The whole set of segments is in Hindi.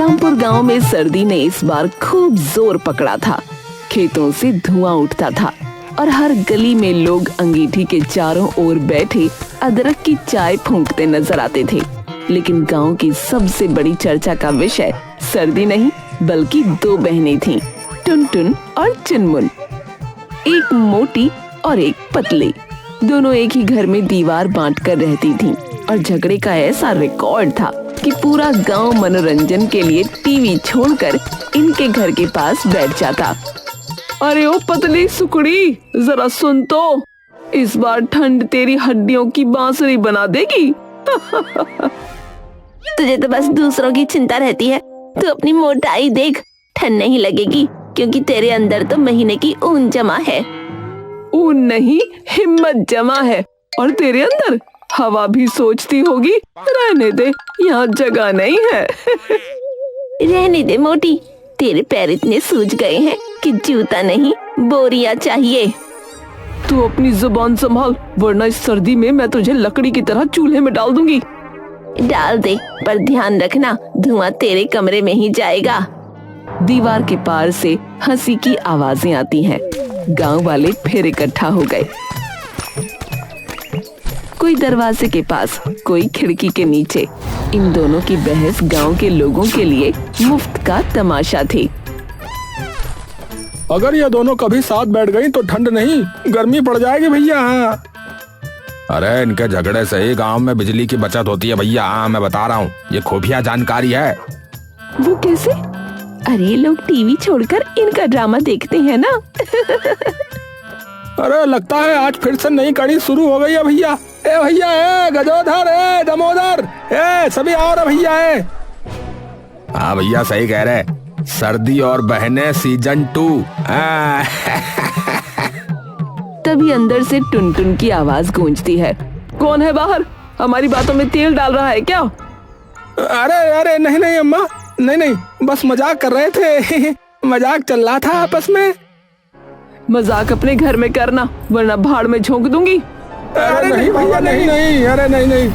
रामपुर गांव में सर्दी ने इस बार खूब जोर पकड़ा था। खेतों से धुआं उठता था और हर गली में लोग अंगीठी के चारों ओर बैठे अदरक की चाय फूंकते नजर आते थे। लेकिन गांव की सबसे बड़ी चर्चा का विषय सर्दी नहीं बल्कि दो बहनें थीं, टुनटुन और चुनमुन। एक मोटी और एक पतली। दोनों एक ही घर में दीवार बांटकर रहती थीं और झगड़े का ऐसा रिकॉर्ड था कि पूरा गांव मनोरंजन के लिए टीवी छोड़कर इनके घर के पास बैठ जाता। अरे ओ पतली सुकड़ी, जरा सुन तो, इस बार ठंड तेरी हड्डियों की बांसुरी बना देगी। तुझे तो बस दूसरों की चिंता रहती है। तू अपनी मोटाई देख, ठंड नहीं लगेगी क्योंकि तेरे अंदर तो महीने की ऊन जमा है। ऊन नहीं, हिम्मत जमा है। और तेरे अंदर हवा भी सोचती होगी, रहने दे, यहाँ जगह नहीं है। रहने दे मोटी, तेरे पैर इतने सूज गए हैं कि जूता नहीं बोरियां चाहिए। तू अपनी जुबान संभाल, वरना इस सर्दी में मैं तुझे लकड़ी की तरह चूल्हे में डाल दूंगी। डाल दे, पर ध्यान रखना धुआं तेरे कमरे में ही जाएगा। दीवार के पार से हंसी की आवाजें आती हैं। गांव वाले फिर इकट्ठा हो गए। कोई दरवाजे के पास, कोई खिड़की के नीचे। इन दोनों की बहस गांव के लोगों के लिए मुफ्त का तमाशा थी। अगर ये दोनों कभी साथ बैठ गई तो ठंड नहीं गर्मी पड़ जाएगी भैया। हाँ, अरे इनके झगड़े से ही गांव में बिजली की बचत होती है भैया। हाँ, मैं बता रहा हूँ, ये खुफिया जानकारी है। वो कैसे? अरे लोग टीवी छोड़कर इनका ड्रामा देखते हैं ना। अरे लगता है आज फिर से नई कड़ी शुरू हो गई है भैया। ए भैया, ए गजोधर, ए दमोदर, ए सभी आओ रे भैया। हाँ भैया, सही कह रहे, सर्दी और बहनें सीजन 2। तभी अंदर से टुनटुन की आवाज गूंजती है। कौन है बाहर? हमारी बातों में तेल डाल रहा है क्या? अरे अरे नहीं नहीं अम्मा, नहीं, बस मजाक कर रहे थे। मजाक चल रहा था आपस में। मजाक अपने घर में करना, वरना भाड़ में झोंक दूंगी। अरे नहीं भैया, नहीं, अरे नहीं।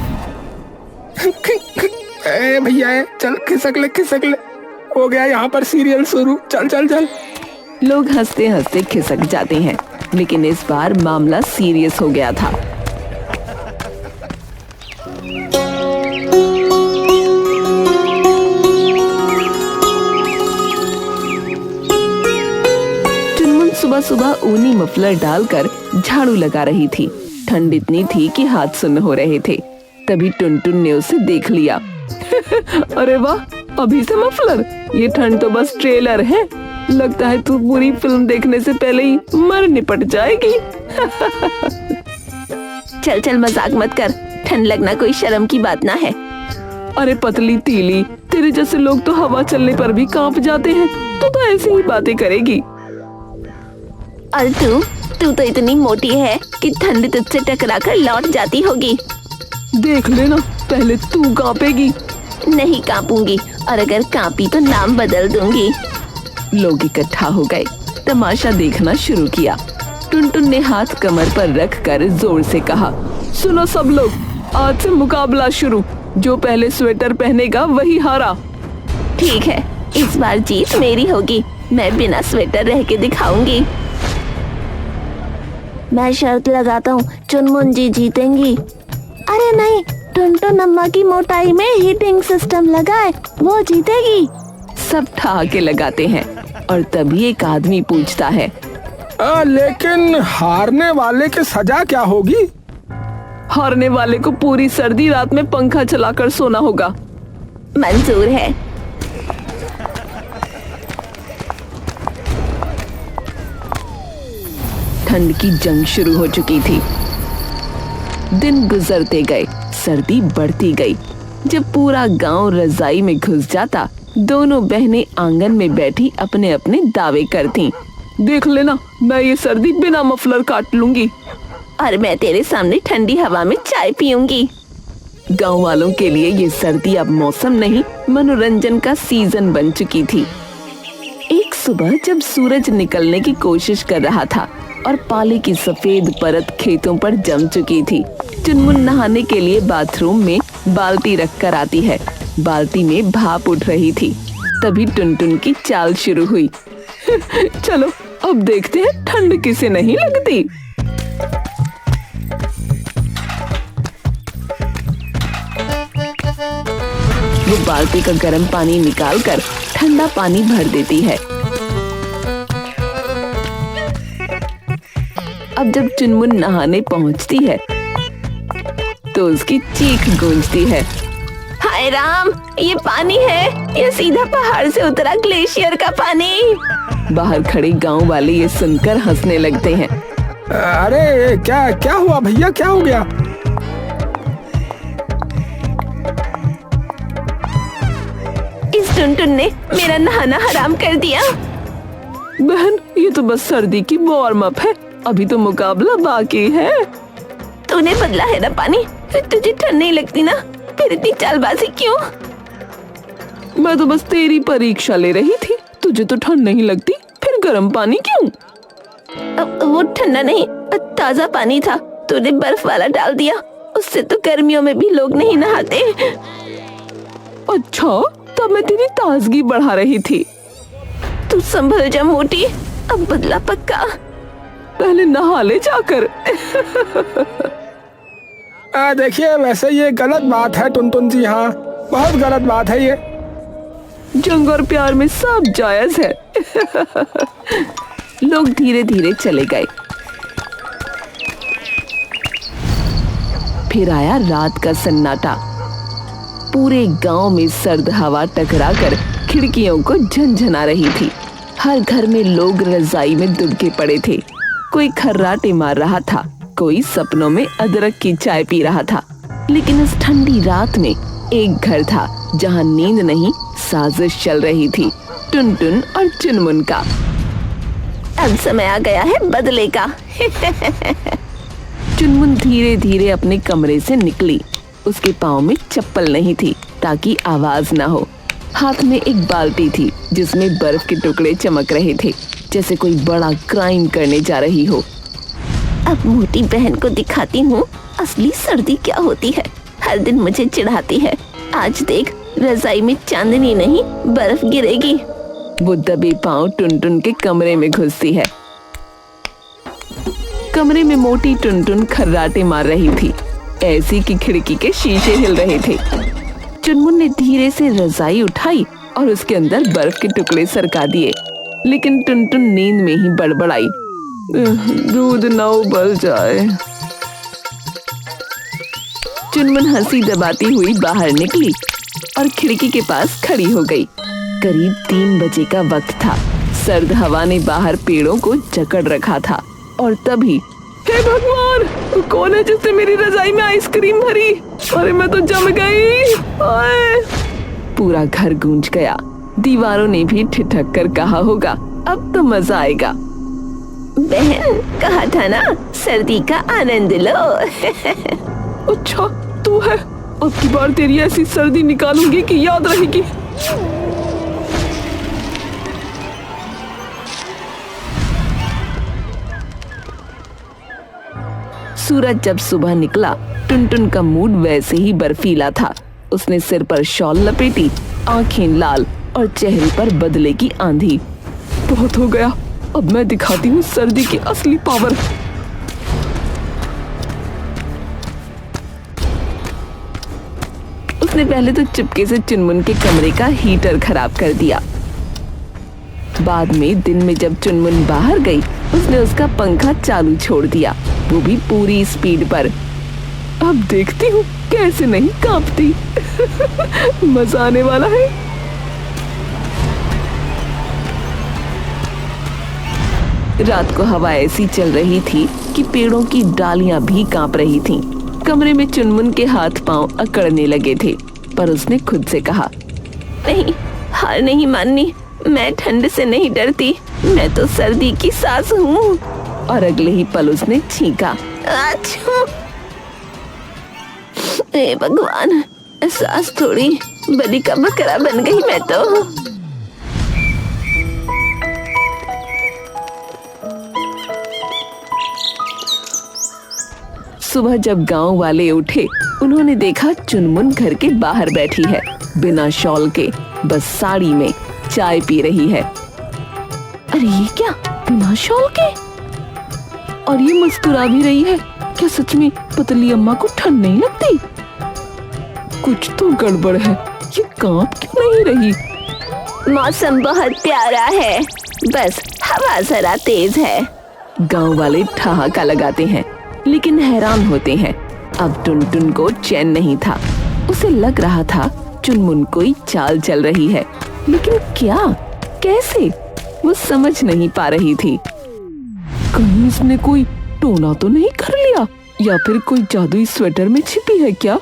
ए भैया, चल खिसक ले, हो गया यहाँ पर सीरियल शुरू। चल। लोग हंसते हंसते खिसक जाते हैं, लेकिन इस बार मामला सीरियस हो गया था। चुनमुन सुबह सुबह ऊनी मफलर डालकर झाड़ू लगा रही थी। ठंड इतनी थी कि हाथ सुन्न हो रहे थे। तभी टुनटुन ने उसे देख लिया। अरे वाह, अभी से मफलर? ये ठंड तो बस ट्रेलर है। लगता है तू पूरी फिल्म देखने से पहले ही मर निपट जाएगी। चल मजाक मत कर, ठंड लगना कोई शर्म की बात ना है। अरे पतली तीली, तेरे जैसे लोग तो हवा चलने पर भी कांप जाते हैं। तू तो ऐसी ही बातें करेगी। और तू तो इतनी मोटी है कि ठंड तुझसे टकराकर लौट जाती होगी। देख लेना, पहले तू कांपेगी। नहीं कांपूंगी, और अगर कांपी तो नाम बदल दूंगी। लोग इकट्ठा हो गए, तमाशा देखना शुरू किया। टुनटुन ने हाथ कमर पर रखकर जोर से कहा, सुनो सब लोग, आज से मुकाबला शुरू। जो पहले स्वेटर पहनेगा वही हारा। ठीक है, इस बार जीत मेरी होगी। मैं बिना स्वेटर रह के दिखाऊंगी। मैं शर्त लगाता हूँ, चुनमुन जी जीतेंगी। अरे नहीं, टुनटुन अम्मा की मोटाई में हीटिंग सिस्टम लगाए, वो जीतेगी। सब ठहाके लगाते हैं और तभी एक आदमी पूछता है, लेकिन हारने वाले की सजा क्या होगी? हारने वाले को पूरी सर्दी रात में पंखा चलाकर सोना होगा। मंजूर है। ठंड की जंग शुरू हो चुकी थी। दिन गुजरते गए, सर्दी बढ़ती गई। जब पूरा गांव रजाई में घुस जाता, दोनों बहनें आंगन में बैठी अपने अपने दावे करतीं। देख लेना, मैं ये सर्दी बिना मफलर काट लूंगी। और मैं तेरे सामने ठंडी हवा में चाय पीऊंगी। गांव वालों के लिए ये सर्दी अब मौसम नहीं, मनोरंजन का सीजन बन चुकी थी। एक सुबह जब सूरज निकलने की कोशिश कर रहा था और पाले की सफेद परत खेतों पर जम चुकी थी, चुनमुन नहाने के लिए बाथरूम में बाल्टी रखकर आती है। बाल्टी में भाप उठ रही थी। तभी टुनटुन की चाल शुरू हुई। चलो अब देखते हैं ठंड किसे नहीं लगती। वो बाल्टी का गर्म पानी निकालकर ठंडा पानी भर देती है। अब जब चुनमुन नहाने पहुंचती है तो उसकी चीख गूंजती है। हाय राम, ये पानी है, ये सीधा पहाड़ से उतरा ग्लेशियर का पानी। बाहर खड़े गांव वाले ये सुनकर हंसने लगते हैं। अरे क्या क्या हुआ भैया, क्या हो गया? इस टुनटुन ने मेरा नहाना हराम कर दिया। बहन, ये तो बस सर्दी की वार्म अप है, अभी तो मुकाबला बाकी है। तूने बदला है ना पानी, तुझे ठंड नहीं लगती ना, फिर इतनी चालबाजी क्यों? मैं तो बस तेरी परीक्षा ले रही थी, तुझे तो ठंड नहीं लगती, फिर गर्म पानी क्यों? वो ठंडा नहीं, ताजा पानी था, तूने बर्फ वाला डाल दिया, उससे तो गर्मियों में भी लोग नहीं नहाते। अच्छा, तब मैं तेरी ताजगी बढ़ा रही थी। तू संभल जा मोटी, अब बदला पक्का। पहले नहा ले जाकर। देखिए, वैसे ये गलत बात है टुनटुन जी, हाँ बहुत गलत बात है ये। जंग और प्यार में सब जायज है। लोग धीरे धीरे चले गए। फिर आया रात का सन्नाटा। पूरे गांव में सर्द हवा टकराकर खिड़कियों को झनझना रही थी। हर घर में लोग रजाई में दुबके पड़े थे। कोई खर्राटे मार रहा था, कोई सपनों में अदरक की चाय पी रहा था। लेकिन इस ठंडी रात में एक घर था जहां नींद नहीं, साजिश चल रही थी, टुनटुन और चुनमुन का। अब समय आ गया है बदले का। चुनमुन धीरे धीरे अपने कमरे से निकली। उसके पाँव में चप्पल नहीं थी ताकि आवाज ना हो। हाथ में एक बाल्टी थी जिसमें बर्फ के टुकड़े चमक रहे थे, जैसे कोई बड़ा क्राइम करने जा रही हो। अब मोटी बहन को दिखाती हूँ असली सर्दी क्या होती है। हर दिन मुझे चिढ़ाती है, आज देख रजाई में चांदनी नहीं बर्फ गिरेगी। वो दबे पाँव टुनटुन के कमरे में घुसती है। कमरे में मोटी टुनटुन खर्राटे मार रही थी, ऐसी कि खिड़की के शीशे हिल रहे थे। चुनमुन ने धीरे से रजाई उठाई और उसके अंदर बर्फ के टुकड़े सरका दिए, लेकिन टुनटुन नींद में ही बड़बड़ाई, दूध ना उबल जाए। चुनमुन हंसी दबाती हुई बाहर निकली और खिड़की के पास खड़ी हो गई। करीब 3 बजे का वक्त था। सर्द हवा ने बाहर पेड़ों को जकड़ रखा था और तभी, हे भगवान, कौन है जिसने मेरी रजाई में आइसक्रीम भरी? अरे मैं तो जम गई। ओए! पूरा घर गूंज गया। दीवारों ने भी ठिठक कर कहा होगा, अब तो मजा आएगा। बहन, कहा था ना सर्दी का आनंद लो। अच्छा तू है, अब की बार तेरी ऐसी सर्दी निकालूंगी कि याद रहेगी। सूरज जब सुबह निकला, टुनटुन का मूड वैसे ही बर्फीला था। उसने सिर पर शॉल लपेटी, आंखें लाल और चेहरे पर बदले की आंधी। बहुत हो गया, अब मैं दिखाती हूँ सर्दी की असली पावर। उसने पहले तो चुपके से चुनमुन के कमरे का हीटर खराब कर दिया। बाद में दिन में जब चुनमुन बाहर गई, उसने उसका पंखा चालू छोड़ दिया, वो भी पूरी स्पीड पर। अब देखती हूँ कैसे नहीं कांपती। मजा आने वाला है। रात को हवा ऐसी चल रही थी कि पेड़ों की डालियां भी कांप रही थीं। कमरे में चुनमुन के हाथ पांव अकड़ने लगे थे, पर उसने खुद से कहा, नहीं, हार नहीं माननी। मैं ठंड से नहीं डरती, मैं तो सर्दी की सास हूँ। और अगले ही पल उसने छींका। अच्छा, हे भगवान, सास थोड़ी बलि का बकरा बन गई मैं तो। सुबह जब गांव वाले उठे, उन्होंने देखा चुनमुन घर के बाहर बैठी है, बिना शॉल के, बस साड़ी में। चाय पी रही है। अरे ये क्या, बिना शॉल के? और ये मुस्कुरा भी रही है। क्या सच में पतली अम्मा को ठंड नहीं लगती? कुछ तो गड़बड़ है, ये कांप क्यों नहीं रही? मौसम बहुत प्यारा है, बस हवा जरा तेज है। गांव वाले ठहाका लगाते हैं, लेकिन हैरान होते हैं। अब टुनटुन को चैन नहीं था। उसे लग रहा था चुनमुन कोई चाल चल रही है, लेकिन क्या, कैसे, वो समझ नहीं पा रही थी। कहीं इसने कोई टोना तो नहीं कर लिया, या फिर कोई जादुई स्वेटर में छिपी है क्या?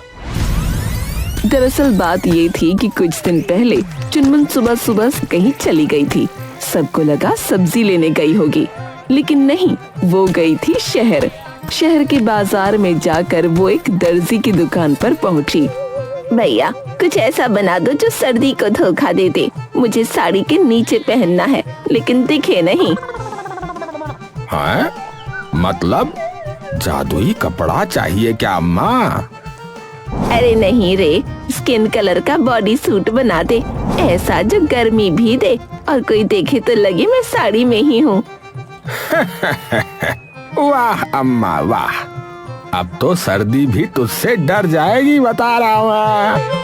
दरअसल बात ये थी कि कुछ दिन पहले चुनमुन सुबह सुबह कहीं चली गई थी। सबको लगा सब्जी लेने गई होगी, लेकिन नहीं, वो गई थी शहर। शहर के बाजार में जाकर वो एक दर्जी की दुकान पर पहुंची। भैया कुछ ऐसा बना दो जो सर्दी को धोखा दे दे। मुझे साड़ी के नीचे पहनना है, लेकिन दिखे नहीं। हाँ? मतलब जादुई कपड़ा चाहिए क्या अम्मा? अरे नहीं रे, स्किन कलर का बॉडी सूट बना दे, ऐसा जो गर्मी भी दे और कोई देखे तो लगे मैं साड़ी में ही हूँ। वाह अम्मा वाह, अब तो सर्दी भी तुझसे डर जाएगी, बता रहा हूँ।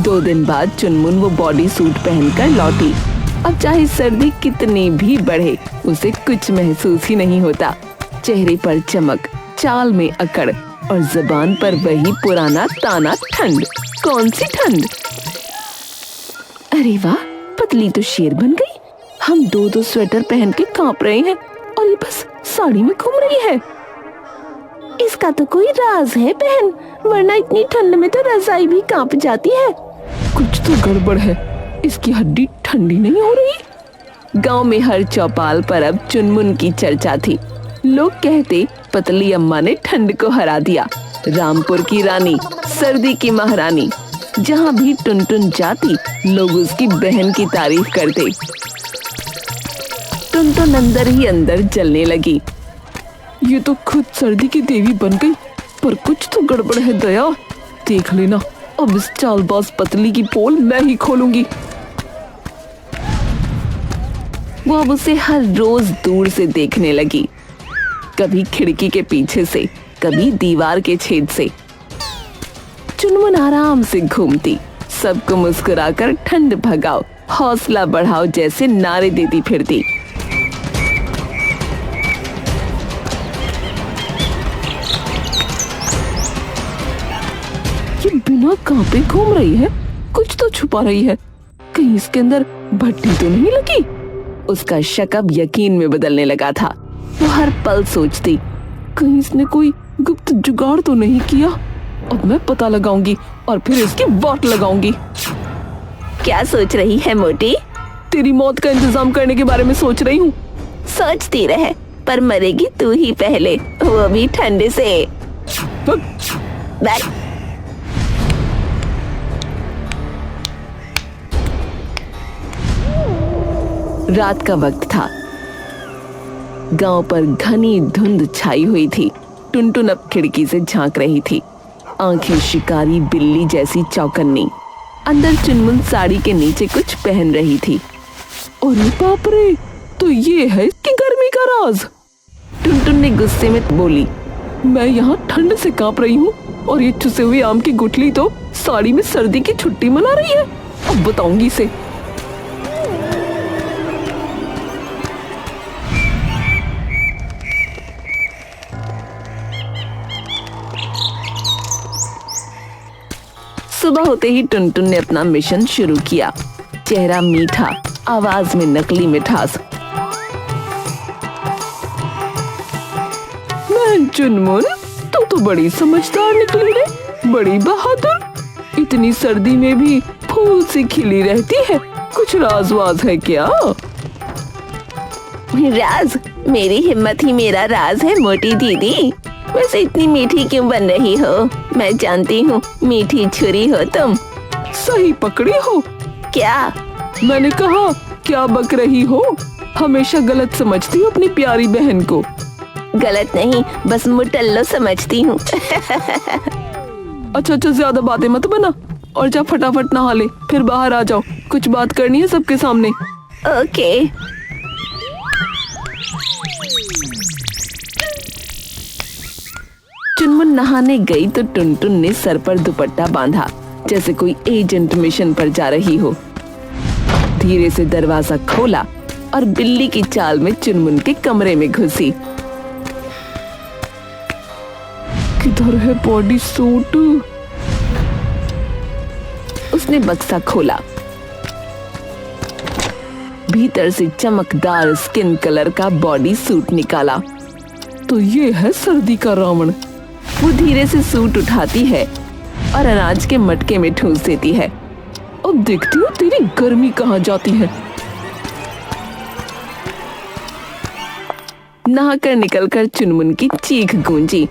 2 दिन बाद चुनमुन वो बॉडी सूट पहनकर लौटी। अब चाहे सर्दी कितनी भी बढ़े, उसे कुछ महसूस ही नहीं होता। चेहरे पर चमक, चाल में अकड़ और जुबान पर वही पुराना ताना, ठंड। कौन सी ठंड? अरे वाह, पतली तो शेर बन गई। हम 2-2 स्वेटर पहन के कांप रहे हैं और ये बस साड़ी में घूम रही है। इसका तो कोई राज है बहन, वरना इतनी ठंड में तो रजाई भी कांप जाती है। कुछ तो गड़बड़ है, इसकी हड्डी ठंडी नहीं हो रही। गांव में हर चौपाल पर अब चुनमुन की चर्चा थी। लोग कहते पतली अम्मा ने ठंड को हरा दिया। रामपुर की रानी, सर्दी की महारानी। जहाँ भी टुनटुन जाती, लोग उसकी बहन की तारीफ करते। टुनटुन अंदर ही अंदर जलने लगी। ये तो खुद सर्दी की देवी बन गई, पर कुछ तो गड़बड़ है दया। देख लेना, अब इस चालबाज पतली की पोल मैं ही खोलूंगी। वो अब उसे हर रोज दूर से देखने लगी, कभी खिड़की के पीछे से, कभी दीवार के छेद से। चुनमुन आराम से घूमती, सबको मुस्कुराकर ठंड भगाओ, हौसला बढ़ाओ जैसे नारे देती फिरती। ये बिना कांपे घूम रही है, कुछ तो छुपा रही है। कहीं इसके अंदर भट्टी तो नहीं लगी? उसका शक अब यकीन में बदलने लगा था। वो हर पल सोचती, कहीं इसने कोई गुप्त जुगाड़ तो नहीं किया। अब मैं पता लगाऊंगी और फिर इसकी वाट लगाऊंगी। क्या सोच रही है मोटी? तेरी मौत का इंतजाम करने के बारे में सोच रही हूँ। सोचती रहे, पर मरेगी तू ही पहले, वो भी ठंड से। रात का वक्त था। गांव पर घनी धुंध छाई हुई थी। टुनटुन अब खिड़की से झांक रही थी, आंखें शिकारी बिल्ली जैसी चौकन्नी। अंदर चुनमुन साड़ी के नीचे कुछ पहन रही थी। अरे बाप रे, तो ये है इसकी गर्मी का राज। टुनटुन ने गुस्से में बोली, मैं यहाँ ठंड से कांप रही हूँ और ये चुसे हुए आम की गुठली तो साड़ी में सर्दी की छुट्टी मना रही है। अब बताऊंगी इसे। सुबह होते ही टुनटुन ने अपना मिशन शुरू किया। चेहरा मीठा, आवाज में नकली मिठास। मैं चुनमुन, तू तो बड़ी समझदार निकली रे, बड़ी बहादुर। इतनी सर्दी में भी फूल सी खिली रहती है, कुछ राज वाज है क्या? राज? मेरी हिम्मत ही मेरा राज है मोटी दीदी। वैसे इतनी मीठी क्यों बन रही हो? मैं जानती हूँ मीठी छुरी हो तुम। सही पकड़ी हो। क्या? मैंने कहा क्या बक रही हो? हमेशा गलत समझती हो अपनी प्यारी बहन को। गलत नहीं, बस मुटल्लो समझती हूँ। अच्छा, ज्यादा बातें मत बना, और जा फटाफट नहा ले, फिर बाहर आ जाओ, कुछ बात करनी है सबके सामने। ओके। चुनमुन नहाने गई तो टुनटुन ने सर पर दुपट्टा बांधा, जैसे कोई एजेंट मिशन पर जा रही हो। धीरे से दरवाजा खोला और बिल्ली की चाल में चुनमुन के कमरे में घुसी। किधर है बॉडी सूट? उसने बक्सा खोला, भीतर से चमकदार स्किन कलर का बॉडी सूट निकाला। तो ये है सर्दी का रावण। वो धीरे से सूट उठाती है और अनाज के मटके में ठूंस देती है। अब देखती हूँ तेरी गर्मी कहाँ जाती है। नहाकर निकलकर चुनमुन की चीख गूंजी।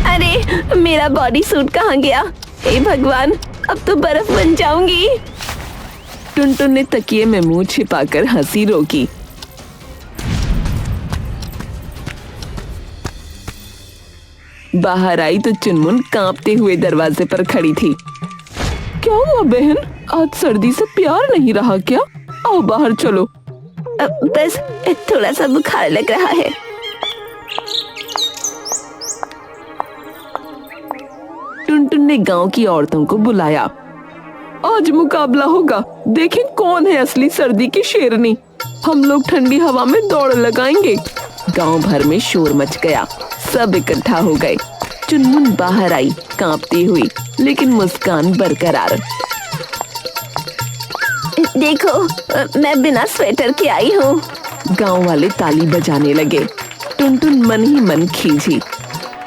अरे मेरा बॉडी सूट कहाँ गया? हे भगवान, अब तो बर्फ बन जाऊंगी। टुनटुन ने तकिए में मुंह छिपाकर हंसी रोकी। बाहर आई तो चुनमुन कांपते हुए दरवाजे पर खड़ी थी। क्या हुआ बहन, आज सर्दी से प्यार नहीं रहा क्या? आओ बाहर चलो। बस थोड़ा सा बुखार लग रहा है। टुनटुन ने गांव की औरतों को बुलाया। आज मुकाबला होगा, देखें कौन है असली सर्दी की शेरनी। हम लोग ठंडी हवा में दौड़ लगाएंगे। गांव भर में शोर मच गया, सब इकट्ठा हो गए। चुनमुन बाहर आई कांपती हुई, लेकिन मुस्कान बरकरार। देखो, मैं बिना स्वेटर के आई हूँ। गांव वाले ताली बजाने लगे। टुनटुन मन ही मन खींची,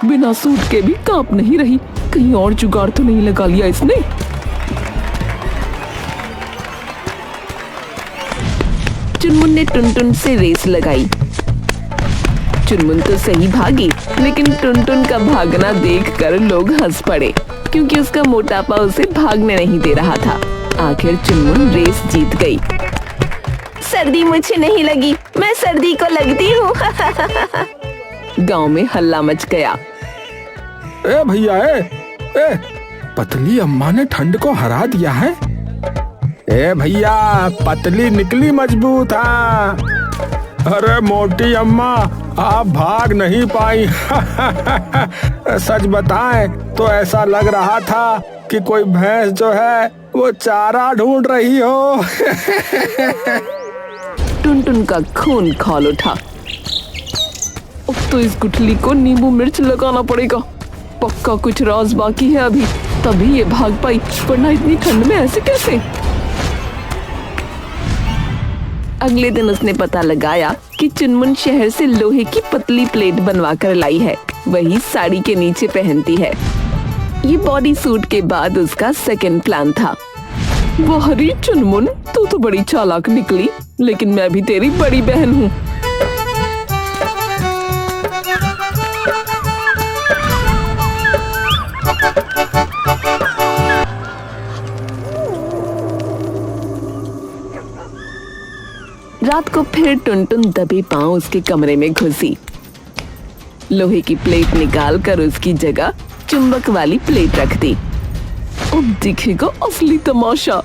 बिना सूट के भी कांप नहीं रही, कहीं और जुगाड़ तो नहीं लगा लिया इसने। चुनमुन ने टुनटुन से रेस लगाई। चुनमुन तो सही भागी, लेकिन टुनटुन का भागना देखकर लोग हंस पड़े, क्योंकि उसका मोटापा उसे भागने नहीं दे रहा था। आखिर चुनमुन रेस जीत गई। सर्दी मुझे नहीं लगी, मैं सर्दी को लगती हूँ। गांव में हल्ला मच गया। ए भैया, ए पतली अम्मा ने ठंड को हरा दिया है। ए भैया, पतली निकली मजबूत। अरे मोटी अम्मा, आप भाग नहीं पाई। सच बताएं तो ऐसा लग रहा था कि कोई भैंस जो है वो चारा ढूंढ रही हो। टुनटुन का खून खौल उठा। अब तो इस गुठली को नींबू मिर्च लगाना पड़ेगा। पक्का कुछ राज बाकी है अभी, तभी ये भाग पाई, वरना इतनी ठंड में ऐसे कैसे। अगले दिन उसने पता लगाया कि चुनमुन शहर से लोहे की पतली प्लेट बनवा कर लाई है, वही साड़ी के नीचे पहनती है। ये बॉडी सूट के बाद उसका सेकंड प्लान था। वाह रे चुनमुन, तू तो बड़ी चालाक निकली, लेकिन मैं भी तेरी बड़ी बहन हूँ। रात को फिर टुनटुन दबे पांव उसके कमरे में घुसी। लोहे की प्लेट निकाल कर उसकी जगह चुंबक वाली प्लेट रख दी। अब दिखेगा असली तमाशा।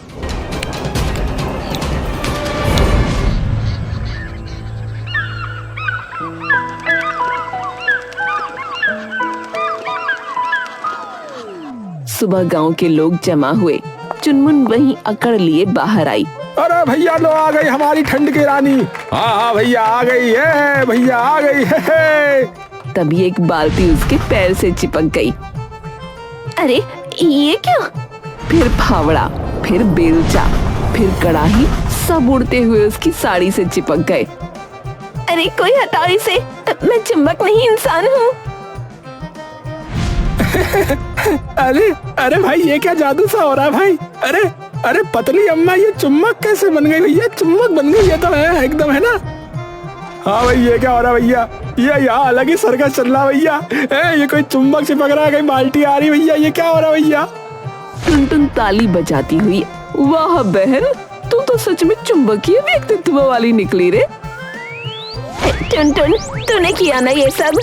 सुबह गांव के लोग जमा हुए। चुनमुन वहीं अकड़ लिए बाहर आई। अरे भैया, लो आ गई हमारी ठंड की रानी। हाँ भैया, आ गई है, भैया आ गई है। तभी एक बाल्टी उसके पैर से चिपक गई। अरे ये क्या? फिर फावड़ा, फिर बेलचा, फिर कड़ाही, सब उड़ते हुए उसकी साड़ी से चिपक गए। अरे कोई हटाओ इसे, मैं चुंबक नहीं इंसान हूँ। अरे भाई, ये क्या जादू सा हो रहा है भाई? अरे पतली अम्मा, ये चुम्बक कैसे बन गई भैया? चुम्बक बन गई, ये तो है एकदम, है ना? हाँ भाई, ये क्या हो रहा है भैया? ये यहाँ अलग ही सर्कस चल रहा भैया। ये कोई चुम्बक चिपक रहा है, कहीं बाल्टी आ रही भैया, ये क्या हो रहा है भैया? टुनटुन ताली बजाती हुई, वाह बहन, तू तो सच में चुंबकीय व्यक्तित्व वाली निकली रे। टुनटुन, तूने किया ना ये सब?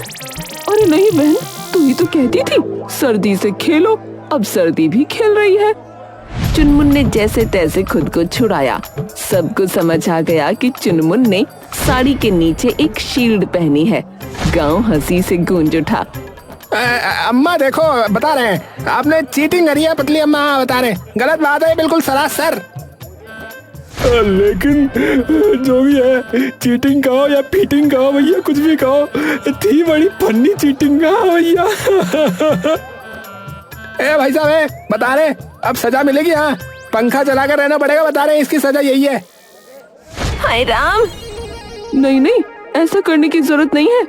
अरे नहीं बहन, तू ही तो कहती थी सर्दी से खेलो, अब सर्दी भी खेल रही है। चुनमुन ने जैसे तैसे खुद को छुड़ाया। सबको समझ आ गया कि चुनमुन ने साड़ी के नीचे एक शील्ड पहनी है। गांव हंसी से गूंज उठा। अम्मा देखो, बता रहे हैं आपने चीटिंग करी है पतली अम्मा, बता रहे हैं गलत बात है बिल्कुल सरासर। लेकिन जो भी है, चीटिंग कहो या पीटिंग कहो भैया, कुछ भी कहो, थी बड़ी फन्नी चीटिंग का भैया। ए भाई साहब, बता रहे अब सजा मिलेगी। हाँ, पंखा चलाकर रहना पड़ेगा, बता रहे इसकी सजा यही है। हाय राम, नहीं नहीं, ऐसा करने की जरूरत नहीं है।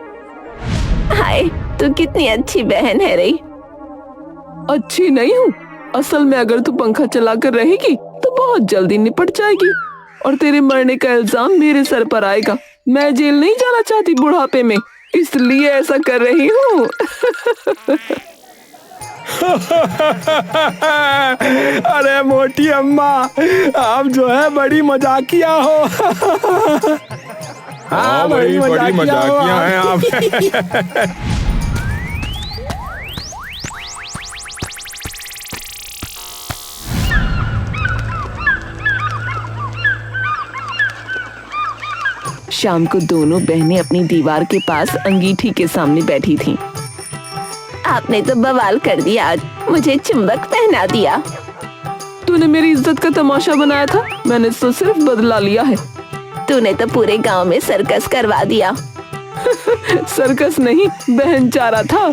हाय तू कितनी अच्छी बहन है रे। अच्छी नहीं हूँ, असल में अगर तू पंखा चलाकर रहेगी तो बहुत जल्दी निपट जाएगी और तेरे मरने का इल्जाम मेरे सर पर आएगा। मैं जेल नहीं जाना चाहती बुढ़ापे में, इसलिए ऐसा कर रही हूँ। अरे मोटी अम्मा, आप जो है बड़ी मजाकिया हो। हाँ, बड़ी मजाकिया हैं आप। शाम को दोनों बहनें अपनी दीवार के पास अंगीठी के सामने बैठी थीं। आपने तो बवाल कर दिया आज, मुझे चुंबक पहना दिया। तूने मेरी इज्जत का तमाशा बनाया था, मैंने तो सिर्फ बदला लिया है। तूने तो पूरे गांव में सर्कस करवा दिया। सर्कस नहीं, बहन चारा था।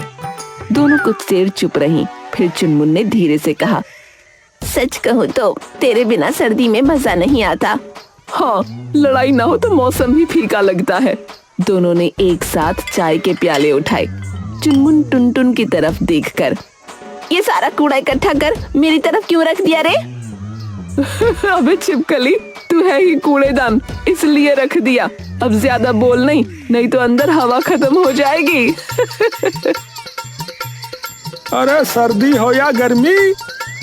दोनों कुछ देर चुप रहीं, फिर चुनमुन ने धीरे से कहा, सच कहूँ तो तेरे बिना सर्दी में मजा नहीं आता। हाँ, लड़ाई ना हो तो मौसम ही फीका लगता है। दोनों ने एक साथ चाय के प्याले उठाए। चुनमुन टुनटुन की तरफ देखकर, ये सारा कूड़ा इकट्ठा कर मेरी तरफ क्यों रख दिया रे? अबे छिपकली, तू है ही कूड़ेदान, इसलिए रख दिया। अब ज्यादा बोल नहीं तो अंदर हवा खत्म हो जाएगी। अरे सर्दी हो या गर्मी,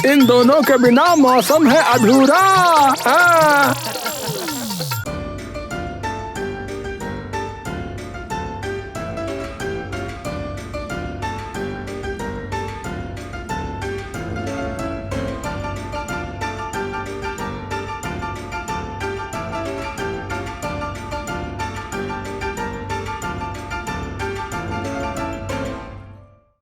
इन दोनों के बिना मौसम है अधूरा। हाँ।